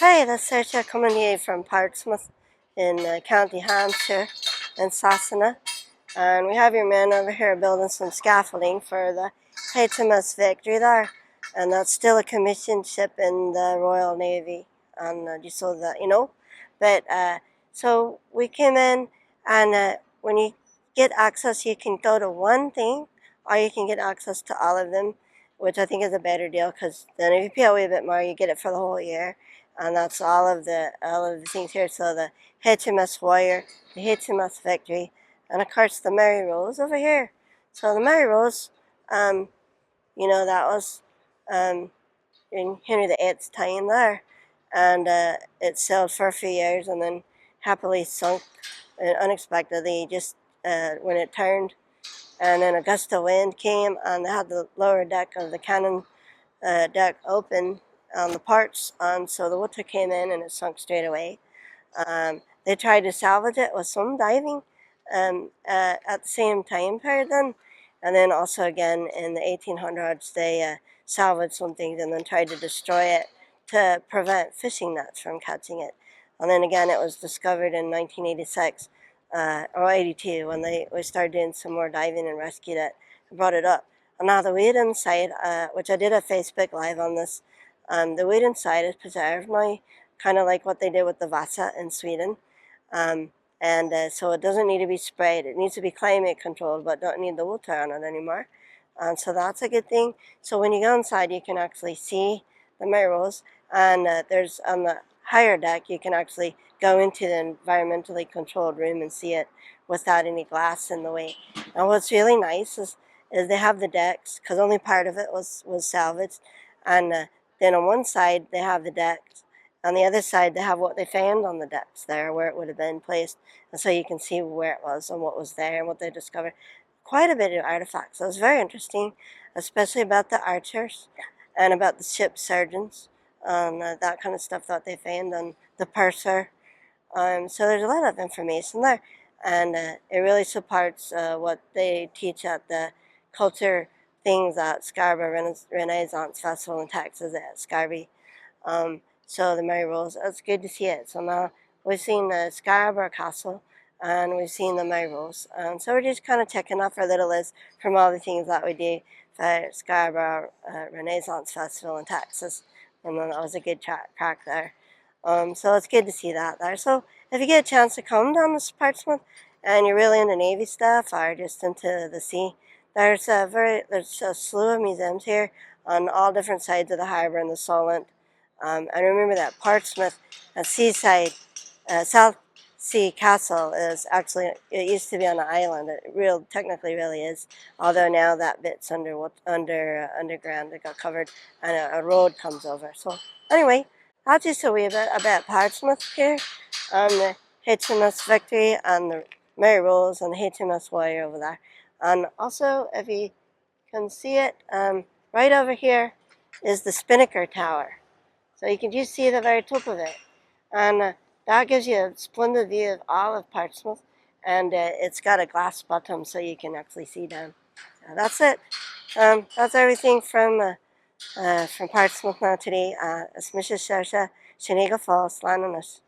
Hi, this is Saoirse coming to you from Portsmouth in County Hampshire in Sassana. And we have your men over here building some scaffolding for the HMS Victory there. And that's still a commissioned ship in the Royal Navy. And just so that you know. But so we came in, and when you get access, you can go to one thing, or you can get access to all of them, which I think is a better deal, because then if you pay a wee bit more, you get it for the whole year. And that's all of the things here. So the HMS Warrior, the HMS Victory, and of course the Mary Rose over here. So the Mary Rose, that was in Henry VIII's time there, and it sailed for a few years and then happily sunk unexpectedly just when it turned. And then a gust of wind came, and they had the lower deck of the cannon deck open on the parts, and so the water came in and it sunk straight away. They tried to salvage it with some diving at the same time period then, and then also again in the 1800s they salvaged some things and then tried to destroy it to prevent fishing nets from catching it. And then again it was discovered in 1986 or 82 when we started doing some more diving and rescued it and brought it up. And now the weight inside, which I did a Facebook Live on this, the weight inside is preserved now, kind of like what they did with the Vasa in Sweden. So it doesn't need to be sprayed. It needs to be climate controlled, but don't need the water on it anymore. And so that's a good thing. So when you go inside, you can actually see the mirrors. And there's on the higher deck, you can actually go into the environmentally controlled room and see it without any glass in the way. And what's really nice is they have the decks, because only part of it was salvaged. And then on one side, they have the decks. On the other side, they have what they found on the decks there, where it would have been placed. And so you can see where it was and what was there and what they discovered. Quite a bit of artifacts. So it was very interesting, especially about the archers and about the ship surgeons and that kind of stuff that they found, and the purser. So there's a lot of information there. And it really supports what they teach at the culture things at Scarborough Renaissance Festival in Texas at Scarborough. So the Mary Rose, it's good to see it. So now we've seen the Scarborough Castle and we've seen the Mary Rose. And so we're just kind of checking off our little list from all the things that we do for Scarborough Renaissance Festival in Texas. And then that was a good crack there. So it's good to see that there. So if you get a chance to come down to Portsmouth and you're really into Navy stuff or just into the sea, there's a slew of museums here on all different sides of the harbour in the Solent. And remember that Portsmouth, seaside, Southsea Castle is actually, it used to be on an island. It technically really is, although now that bit's underground. It got covered and a road comes over. So anyway, that's just a wee bit about Portsmouth here, and the HMS Victory and the Mary Rose and the HMS Warrior over there. And also, if you can see it, right over here is the Spinnaker Tower. So you can just see the very top of it. And that gives you a splendid view of all of Portsmouth. And it's got a glass bottom so you can actually see down. So that's it. That's everything from Portsmouth now today. It's Mrs. Saoirse, Shaniga Falls, Landowners.